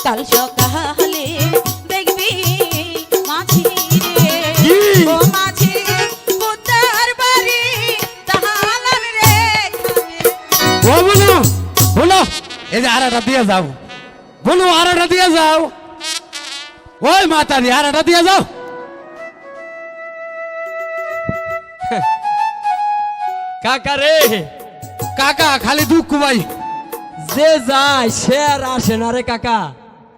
কাল সকালে দেখবি মাঝি রে ও মাঝি কুত্তার বাড়ি দালান রে ও বলো বলো এই যে আরাটা দিয়ে যাও বলো আরাটা দিয়ে যাও ওই মাতারি আরাটা দিয়ে যাও কাকা রে কাকা খালি দুঃখ ভাই যে যায় সে আর আসে না রে কাকা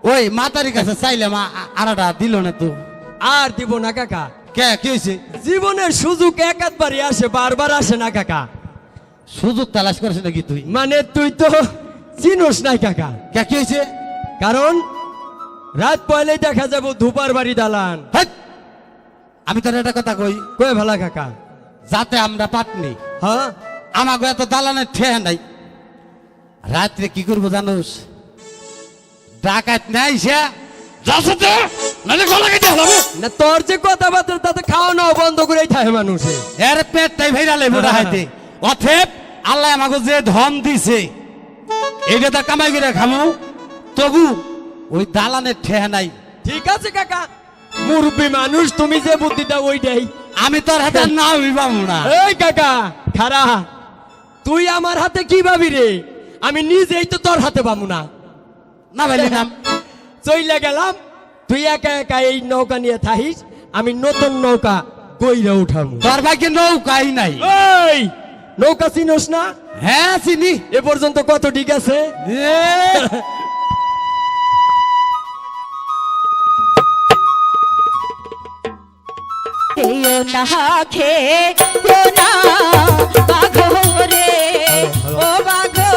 ওই মাতারি কাছে চাইলাম আরাটা দিল না তো আর দিব না কাকা কে কি হয়েছে জীবনের সুযোগ একবারই আসে বারবার আসে না কাকা সুযোগ তালাশ করেছে নাকি তুই মানে তুই তো চিনোস নাই কাকা কে কি হয়েছে কারণ রাত পয়লেই দেখা যাবো ধুপার বাড়ি দালান হেৎ! আমি তোর একটা কথা কই কই ভালা কাকা যাতে আমরা পাটনি হ্যাঁ আমাকে এত দালানের ঠেয়া নাই রাত্রে কি করবো জানোস ডাকাত নাই সে যাচ্ছে নালে গলা কেটে হবে না তোর যে কথাবার্তা তাতে খাওয়া নাও বন্ধ করেই থাকে মানুষে এর পেটটাই ভাইরালে মোটা হাইতে অথেপ আল্লাহ আমাকে যে ধন দিছে এইটা তো কামাই করে খামু তবু ওই দালানের ঠেয়া নাই ঠিক আছে কাকা মুরব্বী মানুষ তুমি যে বুদ্ধিটা ওইটাই আমি তোর হাতে না হইবামু না এই কাকা খারা তুই আমার হাতে কি ভাবি রে আমি নিজেই তো তোর হাতে পাবো না না ভাইলি নাম চইলে গেলাম তুই একা একা এই নৌকা নিয়ে থাকিস আমি নতুন নৌকা কইরা উঠাবো তোর ভাইকে নৌকাই নাই এই নৌকা চিনোস না হ্যাঁ চিনি এ পর্যন্ত কত ঠিক আছে এ, খেয়েও না খেয়েও না বাঘো রে ও বাঘো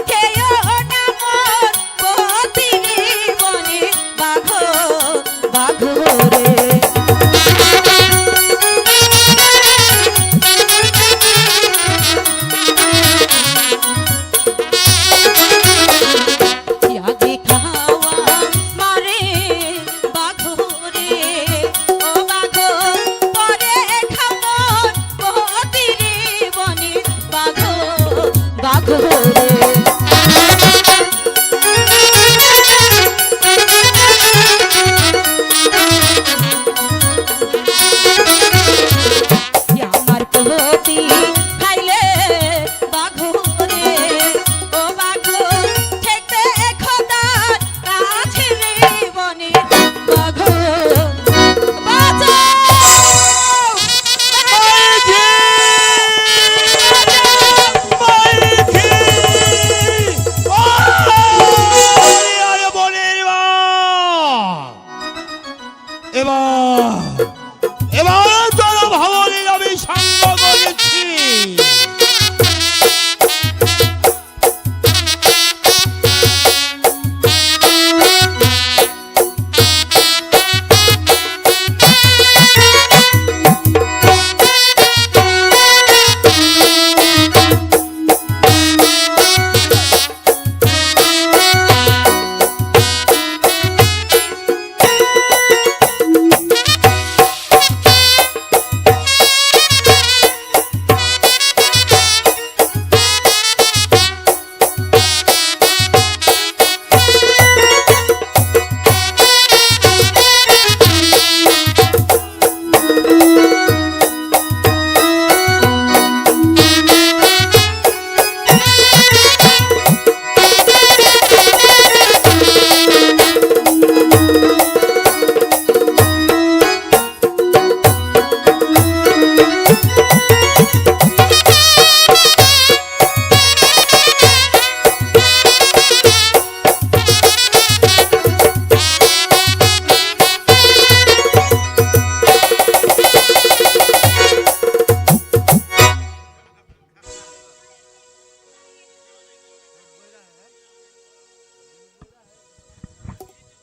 খেয়েও না মোর পতিনি বনে বাঘো বাঘো রে ইয়াকে খাওয়া মারে বাঘো রে ও বাঘো পরে খামর পতিনি বনে বাঘো বাঘো রে আমার পতি খাইলে বাঘো রে ও বাঘো ঠেকতে খোদার কাছে রে বনে বাঘো বাঁচাও এবার তোর ভবনের আমি সঙ্গ করেছি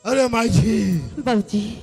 अरे माई जी बाबूजी